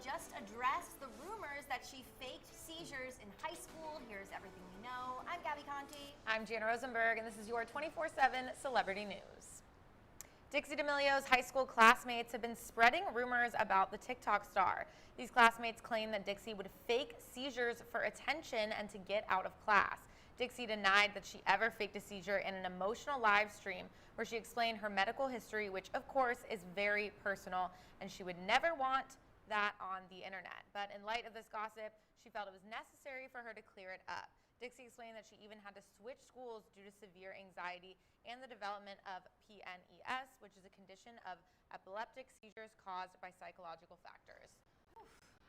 just addressed the rumors that she faked seizures in high school. Here's everything we know. I'm Gabi Conti. I'm Jana Rosenberg, and this is your 24/7 celebrity news. Dixie D'Amelio's high school classmates have been spreading rumors about the TikTok star. These classmates claim that Dixie would fake seizures for attention and to get out of class. Dixie denied that she ever faked a seizure in an emotional live stream where she explained her medical history, which of course is very personal, and she would never want that on the internet. But in light of this gossip, she felt it was necessary for her to clear it up. Dixie explained that she even had to switch schools due to severe anxiety and the development of PNES, which is a condition of epileptic seizures caused by psychological factors.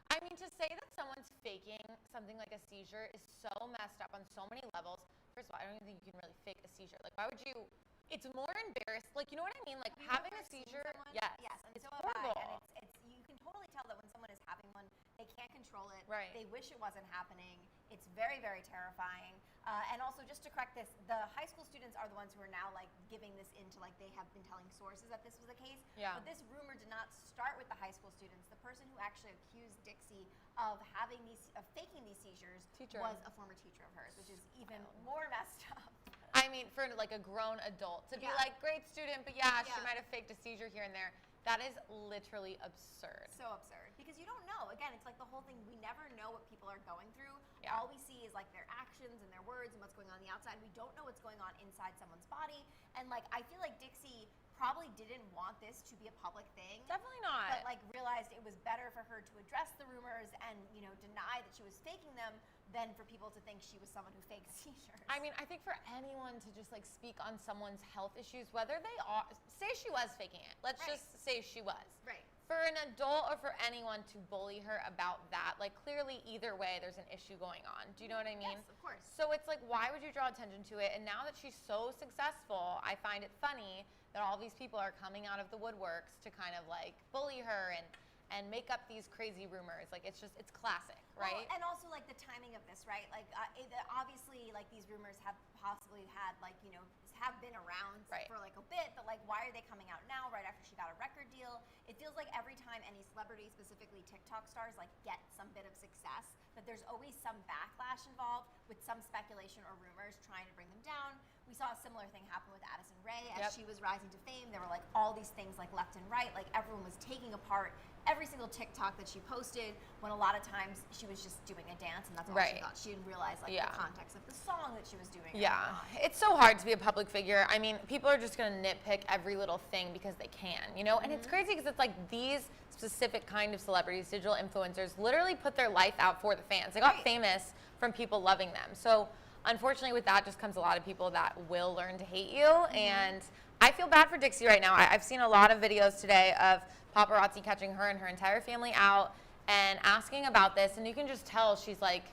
I mean, to say that someone's faking something like a seizure is so messed up on so many levels. First of all, I don't even think you can really fake a seizure. Like, why would you? It's more embarrassed. Like, you know what I mean? Like, having a seizure, yes, and it's so horrible. And it's you can totally tell that when someone is having one, they can't control it. Right. They wish it wasn't happening. It's very, very terrifying. And also, just to correct this, the high school students are the ones who are now like giving this into, like, they have been telling sources that this was the case. Yeah. But this rumor did not start with the high school students. The person who actually accused Dixie of faking these seizures was a former teacher of hers, which is even more messed up. I mean, for like a grown adult to be like, great student, but she might have faked a seizure here and there. That is literally absurd. So absurd. Because you don't know. Again, it's like the whole thing. We never know what people are going through. Yeah. All we see is like their actions and their words and what's going on the outside. We don't know what's going on inside someone's body. And like, I feel like Dixie probably didn't want this to be a public thing. Definitely not. But like realized it was better for her to address the rumors and, you know, deny that she was faking them than for people to think she was someone who faked seizures. I mean, I think for anyone to just like speak on someone's health issues, whether they are, say she was faking it. Let's just say she was. Right. For an adult or for anyone to bully her about that, like clearly either way there's an issue going on. Do you know what I mean? Yes, of course. So it's like, why would you draw attention to it? And now that she's so successful, I find it funny that all these people are coming out of the woodworks to kind of like bully her and make up these crazy rumors. Like, it's classic, right? Well, and also like the timing of this, right? Like obviously like these rumors have possibly had like, you know, have been around for like a bit, but like why are they coming out now right after she got a record deal? It feels like every time any celebrity, specifically TikTok stars, like get some bit of success, that there's always some backlash involved with some speculation or rumors trying to bring them down. We saw a similar thing happen with Addison Rae as she was rising to fame. There were like all these things like left and right, like everyone was taking apart every single TikTok that she posted, when a lot of times she was just doing a dance and that's all she thought. She didn't realize like the context of the song that she was doing. Yeah, it's so hard to be a public figure. I mean, people are just gonna nitpick every little thing because they can, you know? And it's crazy because it's like these specific kind of celebrities, digital influencers, literally put their life out for the fans. They got famous from people loving them. So unfortunately with that just comes a lot of people that will learn to hate you. And I feel bad for Dixie right now. I've seen a lot of videos today of paparazzi catching her and her entire family out and asking about this, and you can just tell she's like,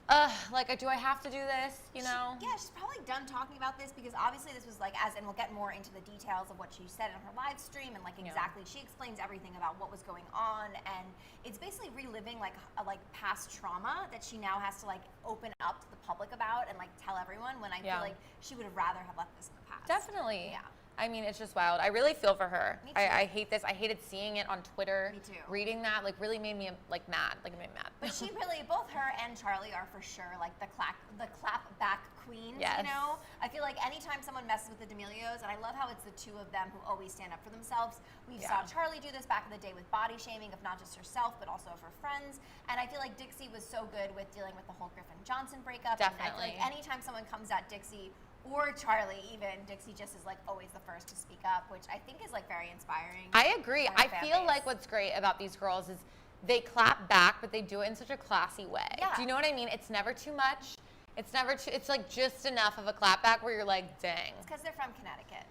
do I have to do this, you know? She's probably done talking about this because obviously this was like, and we'll get more into the details of what she said in her live stream and like exactly, she explains everything about what was going on, and it's basically reliving like past trauma that she now has to like open up to the public about and like tell everyone, when I feel like she would have rather have left this in the past. Definitely. Yeah. I mean, it's just wild. I really feel for her. Me too. I hate this. I hated seeing it on Twitter. Me too. Reading that really made me like mad. Like, it made me mad. But she really, both her and Charlie are for sure like the clap back queens. Yes. You know, I feel like anytime someone messes with the D'Amelios, and I love how it's the two of them who always stand up for themselves. We saw Charlie do this back in the day with body shaming of not just herself but also of her friends. And I feel like Dixie was so good with dealing with the whole Griffin Johnson breakup. Definitely. And I feel like anytime someone comes at Dixie, or Charlie even, Dixie just is like always the first to speak up, which I think is like very inspiring. I agree. I feel like what's great about these girls is they clap back, but they do it in such a classy way. Yeah. Do you know what I mean? It's never too much. It's never too, it's like just enough of a clap back where you're like, dang. It's because they're from Connecticut.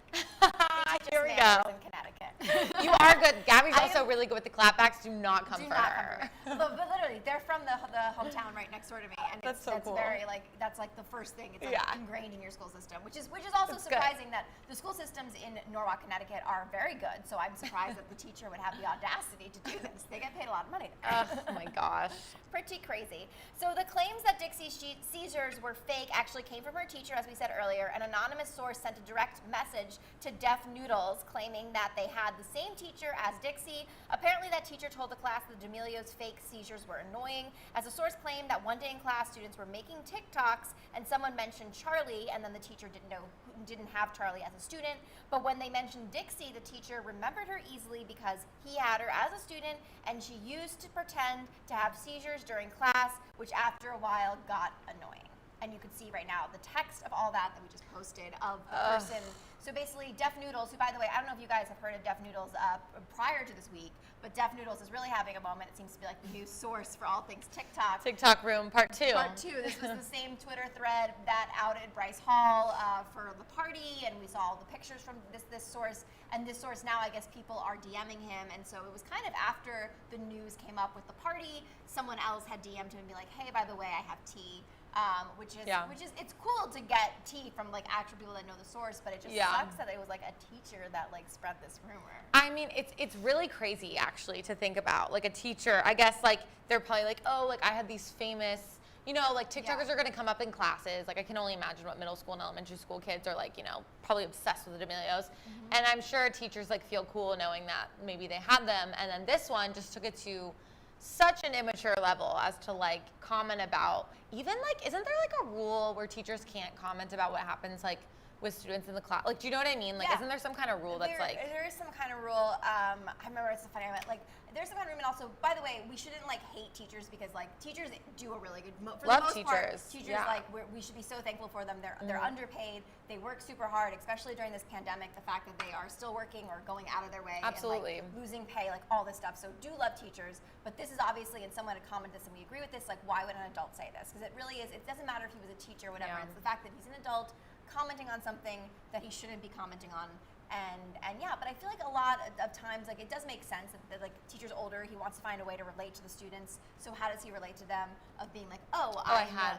Here we go. In Connecticut. You are good. Gabi's also really good with the clapbacks. Do not come for her. But literally, they're from the hometown right next door to me, and That's so cool. Very like that's like the first thing. It's like ingrained in your school system, which is also surprising that the school systems in Norwalk, Connecticut are very good. So I'm surprised that the teacher would have the audacity to do this. They get paid a lot of money. Oh my gosh. Pretty crazy. So the claims that Dixie's seizures were fake actually came from her teacher, as we said earlier. An anonymous source sent a direct message to Deaf Noodles claiming that they had had the same teacher as Dixie. Apparently that teacher told the class that D'Amelio's fake seizures were annoying. As a source claimed that one day in class, students were making TikToks and someone mentioned Charlie, and then the teacher didn't have Charlie as a student. But when they mentioned Dixie, the teacher remembered her easily because he had her as a student, and she used to pretend to have seizures during class, which after a while got annoying. And you can see right now the text of all that we just posted of the person. So basically, Deaf Noodles, who, by the way, I don't know if you guys have heard of Deaf Noodles prior to this week, but Deaf Noodles is really having a moment. It seems to be like the new source for all things TikTok. TikTok Room Part 2. Part 2. This was the same Twitter thread that outed Bryce Hall for the party, and we saw all the pictures from this source. And this source now, I guess people are DMing him, and so it was kind of after the news came up with the party, someone else had DM'd him and be like, hey, by the way, I have tea. Which is it's cool to get tea from like actual people that know the source, but it just sucks that it was like a teacher that like spread this rumor. I mean, it's really crazy actually to think about. Like a teacher, I guess like they're probably like, oh, like I had these famous, you know, like TikTokers are gonna come up in classes. Like I can only imagine what middle school and elementary school kids are like, you know, probably obsessed with the D'Amelios. And I'm sure teachers like feel cool knowing that maybe they had them, and then this one just took it to such an immature level as to like comment about, even like, isn't there like a rule where teachers can't comment about what happens like with students in the class? Like, do you know what I mean? Like, isn't there some kind of rule that's like? There is some kind of rule. I remember it's funny. I meant like there's some kind of rule, and also, by the way, we shouldn't like hate teachers because like teachers do a really good. For Love the most teachers. Part, teachers like we should be so thankful for them. They're underpaid. They work super hard, especially during this pandemic. The fact that they are still working or going out of their way, absolutely, and, like, losing pay, like all this stuff. So do love teachers, but this is obviously, and someone had commented this, and we agree with this. Like, why would an adult say this? Because it really is. It doesn't matter if he was a teacher or whatever. It's the fact that he's an adult commenting on something that he shouldn't be commenting on. And yeah, but I feel like a lot of times, like, it does make sense that like teacher's older, he wants to find a way to relate to the students. So how does he relate to them? Of being like,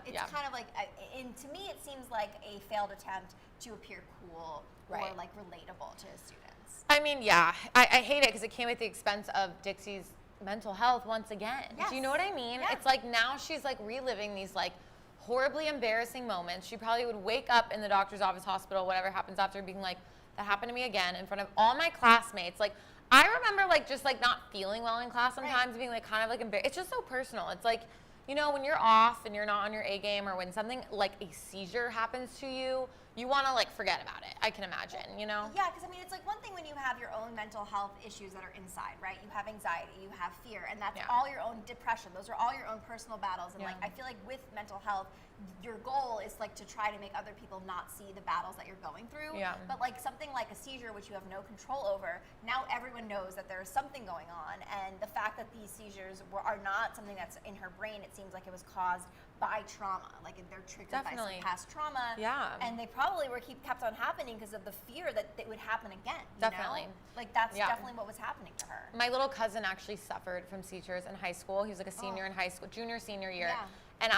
it's kind of like, to me, it seems like a failed attempt to appear cool or like relatable to his students. I mean, yeah, I hate it because it came at the expense of Dixie's mental health once again. Yes. Do you know what I mean? Yeah. It's like now she's like reliving these like horribly embarrassing moments. She probably would wake up in the doctor's office, hospital, whatever happens after, being like, that happened to me again in front of all my classmates. Like, I remember like just like not feeling well in class sometimes, being like kind of like embarrassed. It's just so personal. It's like, you know, when you're off and you're not on your A game, or when something like a seizure happens to you, you want to like forget about it. I can imagine, you know? Yeah, because I mean, it's like one thing when you have your own mental health issues that are inside, right? You have anxiety, you have fear, and that's all your own depression. Those are all your own personal battles. And like, I feel like with mental health, your goal is like to try to make other people not see the battles that you're going through. Yeah. But like something like a seizure, which you have no control over, now everyone knows that there is something going on. And the fact that these seizures are not something that's in her brain, it seems like it was caused by trauma. Like they're triggered by some past trauma. Yeah. And they probably kept on happening because of the fear that it would happen again. Definitely. You know? Like that's definitely what was happening to her. My little cousin actually suffered from seizures in high school. He was like a senior in high school, junior, senior year. Yeah. And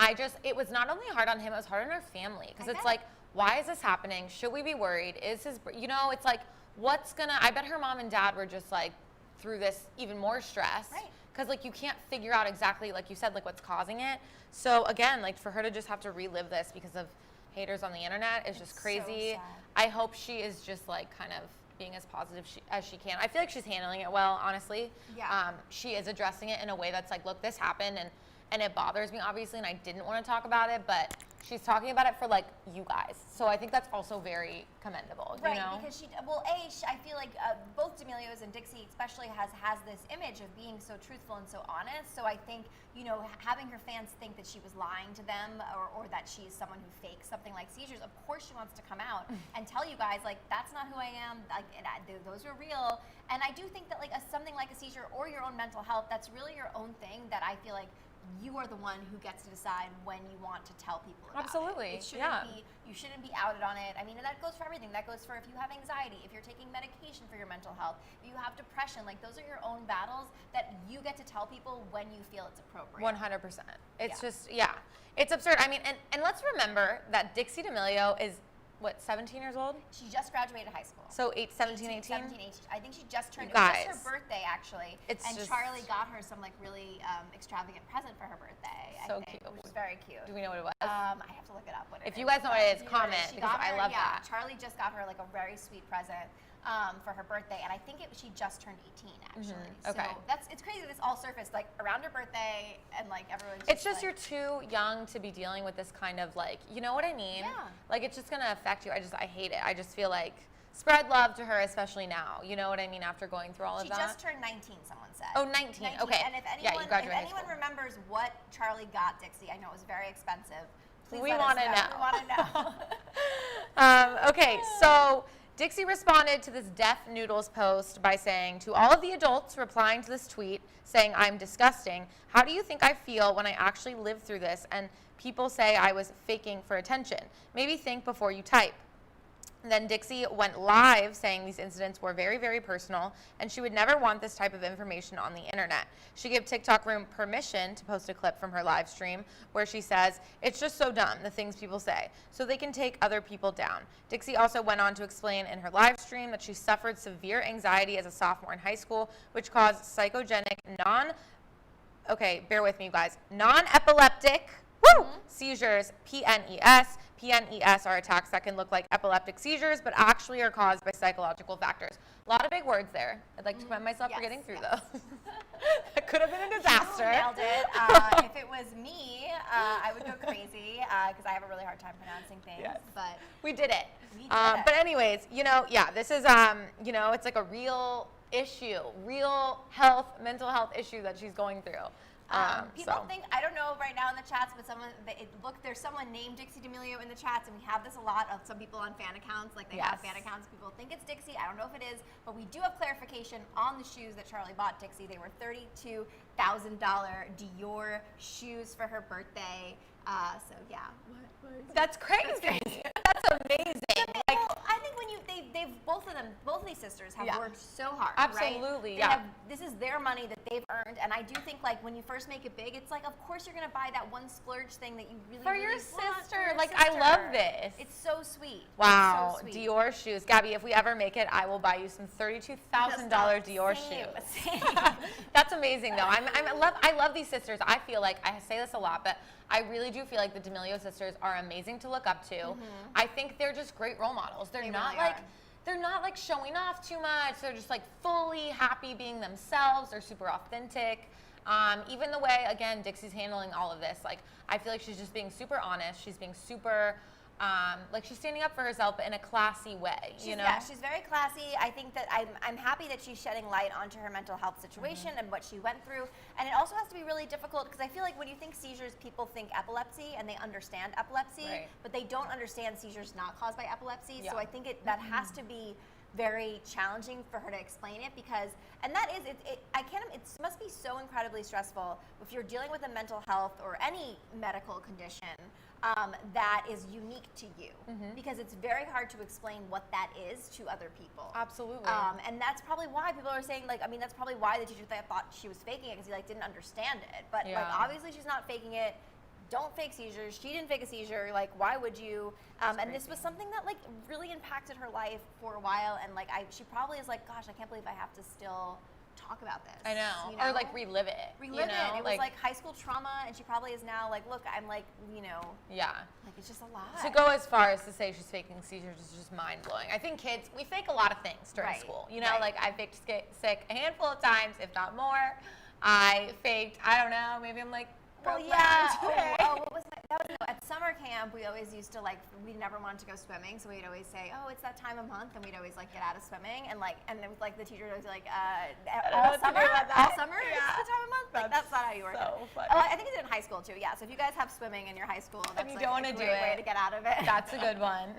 it was not only hard on him, it was hard on our family. Because it's like, why is this happening? Should we be worried? Is his, you know, it's like, I bet her mom and dad were just like through this even more stress. Right. Because like you can't figure out exactly, like you said, like what's causing it. So again, like for her to just have to relive this because of haters on the internet is just crazy. So sad. I hope she is just like kind of being as positive as she can. I feel like she's handling it well, honestly. Yeah. She is addressing it in a way that's like, look, this happened and it bothers me obviously, and I didn't want to talk about it, but she's talking about it for like you guys. So I think that's also very commendable. Right, you know? because I feel like both D'Amelios and Dixie especially has this image of being so truthful and so honest. So I think, you know, having her fans think that she was lying to them or that she's someone who fakes something like seizures, of course she wants to come out and tell you guys, like, that's not who I am, like, those are real. And I do think that like something like a seizure or your own mental health, that's really your own thing that I feel like you are the one who gets to decide when you want to tell people about Absolutely. it. You shouldn't be outed on it. I mean, that goes for everything. That goes for if you have anxiety, if you're taking medication for your mental health, if you have depression, like those are your own battles that you get to tell people when you feel it's appropriate. 100%. It's just, it's absurd. I mean, and let's remember that Dixie D'Amelio is, what, 17 years old? She just graduated high school. So 17, 18? 17, 18. I think she just turned, it was just her birthday actually. Charlie got her some like really extravagant present for her birthday. So I think, cute. Which was very cute. Do we know what it was? I have to look it up. If you guys know what it is, comment, because I love that. Charlie just got her like a very sweet present. for her birthday, and I think she just turned 18 actually. Okay. So it's crazy that this all surfaced like around her birthday, and like everyone's. It's just you're too young to be dealing with this kind of like, you know what I mean? Yeah. Like it's just gonna affect you. I hate it. I just feel like spread love to her, especially now. You know what I mean? After going through all of that. She just turned 19. Someone said. Oh, 19. Okay. And if anyone remembers what Charlie got Dixie, I know it was very expensive. Please we want to know. We want to know. Okay, so Dixie responded to this Deaf Noodles post by saying, to all of the adults replying to this tweet saying, I'm disgusting, how do you think I feel when I actually lived through this and people say I was faking for attention? Maybe think before you type. Then Dixie went live saying these incidents were very, very personal and she would never want this type of information on the internet. She gave TikTok Room permission to post a clip from her live stream where she says, it's just so dumb, the things people say, so they can take other people down. Dixie also went on to explain in her live stream that she suffered severe anxiety as a sophomore in high school, which caused psychogenic bear with me, you guys, non-epileptic seizures, PNES. PNES are attacks that can look like epileptic seizures, but actually are caused by psychological factors. A lot of big words there. I'd like to commend myself for getting through those. That could have been a disaster. You nailed it. If it was me, I would go crazy because I have a really hard time pronouncing things. Yes. But we did it. We did it. But anyways, this is, it's like a real issue, real mental health issue that she's going through. People think, I don't know right now in the chats, but there's someone named Dixie D'Amelio in the chats, and we have this a lot of some people on fan accounts, like they have fan accounts, people think it's Dixie, I don't know if it is, but we do have clarification on the shoes that Charlie bought Dixie. They were $32,000 Dior shoes for her birthday, so yeah. That's crazy. That's amazing. I think when both of these sisters have worked so hard. Absolutely, right? This is their money that they've earned, and I do think like when you first make it big, it's like of course you're gonna buy that one splurge thing that you really for really your want sister. for your Like sister. I love this. It's so sweet. Wow, It's so sweet. Dior shoes, Gabi. If we ever make it, I will buy you some $32,000 Dior shoes. Same. That's amazing, though. I love these sisters. I feel like I say this a lot, but I really do feel like the D'Amelio sisters are amazing to look up to. I think they're just great role models. They're not like showing off too much. They're just like fully happy being themselves. They're super authentic. Even the way, again, Dixie's handling all of this, like I feel like she's just being super honest. She's being super, like she's standing up for herself, but in a classy way. Yeah, she's very classy. I think that I'm happy that she's shedding light onto her mental health situation and what she went through. And it also has to be really difficult because I feel like when you think seizures, people think epilepsy and they understand epilepsy, but they don't understand seizures not caused by epilepsy. So I think that has to be very challenging for her to explain it because, and that is, it must be so incredibly stressful if you're dealing with a mental health or any medical condition that is unique to you because it's very hard to explain what that is to other people. Absolutely. And that's probably why people are saying that's probably why the teacher thought she was faking it because he didn't understand it. But obviously she's not faking it. Don't fake seizures. She didn't fake a seizure. Like, why would you? And this was something that really impacted her life for a while. And she probably is like, gosh, I can't believe I have to still talk about this. I know. Or relive it. Relive it. It was like high school trauma, and she probably is now like, look, I'm Yeah. Like it's just a lot. To go as far as to say she's faking seizures is just mind blowing. I think kids, we fake a lot of things during school. Like I faked sick a handful of times, if not more. I faked, I don't know, maybe I'm like. Well, yeah. What was that? At summer camp, we always used to we never wanted to go swimming, so we'd always say, oh, it's that time of month, and we'd always get out of swimming, and it was the teacher would always be like, all summer, it's the time of month. That's not how you work so it. Funny. I think it's in high school too. Yeah. So if you guys have swimming in your high school, that's you don't want to do a way to get out of it. That's a good one.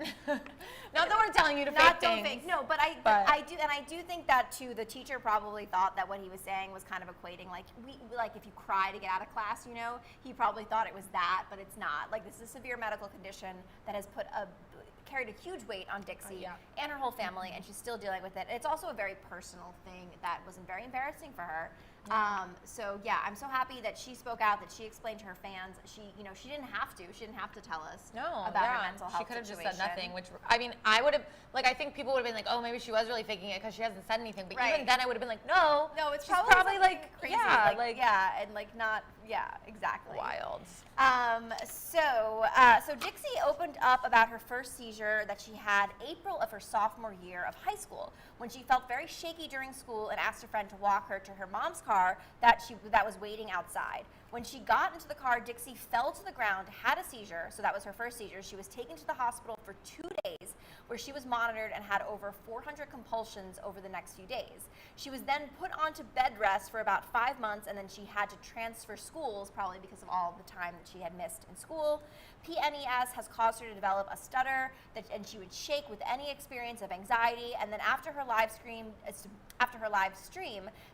Not that we're telling you to fake things. Don't fake. No, but I do think that too. The teacher probably thought that what he was saying was kind of equating if you cry to get out of class, he probably thought it was that, but it's not. This is a severe medical condition that has carried a huge weight on Dixie and her whole family, and she's still dealing with it. And it's also a very personal thing that was very embarrassing for her. So yeah, I'm so happy that she spoke out, that she explained to her fans. She didn't have to. She didn't have to tell us about her mental health situation. She could have just said nothing, which, I mean, I would have, like, I think people would have been like, oh, maybe she was really faking it because she hasn't said anything. But even then I would have been like, no, it's she's probably like crazy. and like not, exactly. Wild. So Dixie opened up about her first seizure that she had April of her sophomore year of high school, when she felt very shaky during school and asked a friend to walk her to her mom's car that was waiting outside. When she got into the car, Dixie fell to the ground, had a seizure, so that was her first seizure. She was taken to the hospital for 2 days, where she was monitored and had over 400 compulsions over the next few days. She was then put onto bed rest for about 5 months, and then she had to transfer schools, probably because of all the time that she had missed in school. PNES has caused her to develop a stutter, and she would shake with any experience of anxiety. And then after her live stream,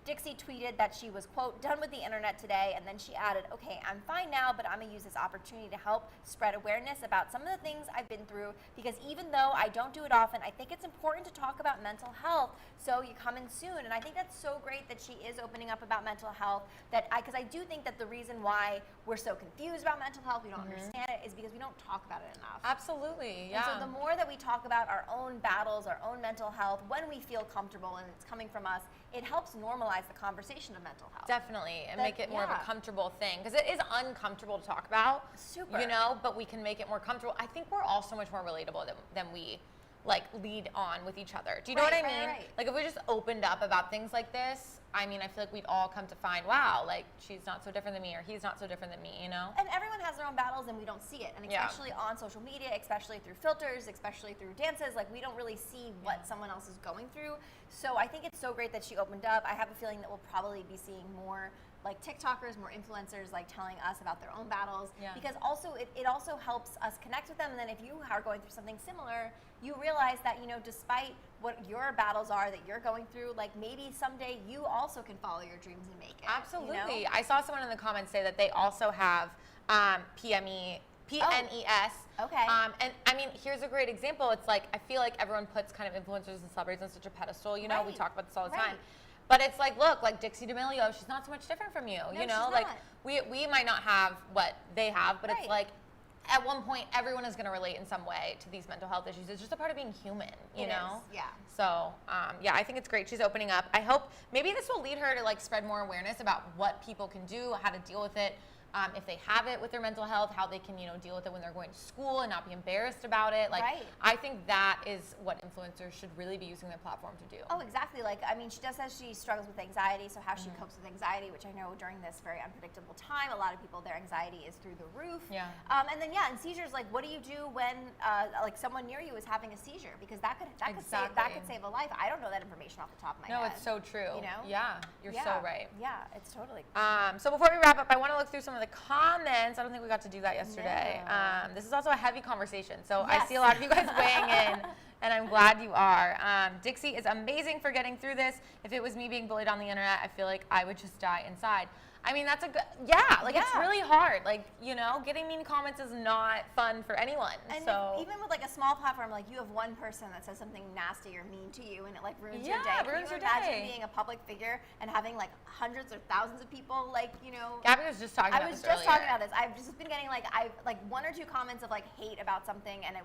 Dixie tweeted that she was, quote, done with the internet today, and then she added, okay, I'm fine now, but I'm gonna use this opportunity to help spread awareness about some of the things I've been through, because even though I don't do it often, I think it's important to talk about mental health, so you come in soon. And I think that's so great that she is opening up about mental health, because I do think that the reason why we're so confused about mental health, we don't understand it, is because we don't talk about it enough. Absolutely, yeah. And so the more that we talk about our own battles, our own mental health, when we feel comfortable and it's coming from us, it helps normalize the conversation of mental health. Definitely, and make it more of a comfortable thing, because it is uncomfortable to talk about. Super. But we can make it more comfortable. I think we're all so much more relatable than we lead on with each other. Do you know what I mean? Right. Like, if we just opened up about things like this, I mean, I feel like we'd all come to find, wow, like, she's not so different than me, or he's not so different than me, you know? And everyone has their own battles, and we don't see it. And especially on social media, especially through filters, especially through dances, like, we don't really see what someone else is going through. So I think it's so great that she opened up. I have a feeling that we'll probably be seeing more like TikTokers, more influencers, like telling us about their own battles, because also it also helps us connect with them. And then if you are going through something similar, you realize that, despite what your battles are that you're going through, like, maybe someday you also can follow your dreams and make it. Absolutely. I saw someone in the comments say that they also have PNES. Okay. And I mean, here's a great example. It's like, I feel like everyone puts kind of influencers and celebrities on such a pedestal, we talk about this all the time. But it's like, look, like Dixie D'Amelio, she's not so much different from you, she's like not. we might not have what they have, but it's like, at one point, everyone is going to relate in some way to these mental health issues. It's just a part of being human, you know? Yeah. So, I think it's great she's opening up. I hope maybe this will lead her to, like, spread more awareness about what people can do, how to deal with it. If they have it with their mental health, how they can, deal with it when they're going to school and not be embarrassed about it. Like, I think that is what influencers should really be using their platform to do. Oh, exactly. Like, I mean, she does say she struggles with anxiety, so how she copes with anxiety, which I know during this very unpredictable time, a lot of people, their anxiety is through the roof. Yeah. And then, in seizures, like, what do you do when, like, someone near you is having a seizure? Because that could save a life. I don't know that information off the top of my head. No, it's so true. Yeah, you're so right. Yeah, it's totally. So before we wrap up, I want to look through some of the comments. I don't think we got to do that yesterday. No. This is also a heavy conversation, so I see a lot of you guys weighing in, and I'm glad you are. Dixie is amazing for getting through this. If it was me being bullied on the internet, I feel like I would just die inside. I mean, that's a good, it's really hard. Like, getting mean comments is not fun for anyone. And so even with like a small platform, like you have one person that says something nasty or mean to you and it like ruins your day. Ruins Can you your imagine day. being a public figure and having like hundreds or thousands of people like, Gabi was just talking about this earlier. talking about this. I've just been getting like one or two comments of like hate about something, and it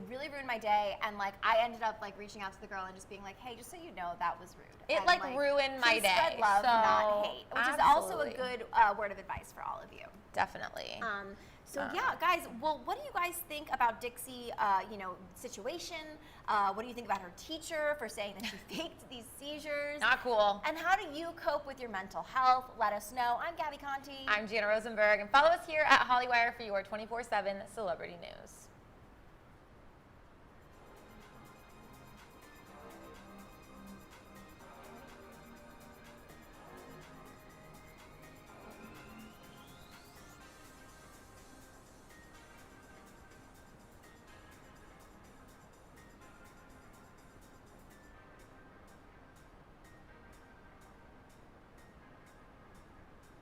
really ruined my day, and like I ended up like reaching out to the girl and just being like, hey, just so you know, that was rude. It and, like ruined my day. Spread love, not hate, which is also a Absolutely. good word of advice for all of you. Definitely. Guys, well, what do you guys think about Dixie, situation? What do you think about her teacher for saying that she faked these seizures? Not cool. And how do you cope with your mental health? Let us know. I'm Gabi Conti. I'm Jana Rosenberg, and follow us here at Hollywire for your 24/7 celebrity news.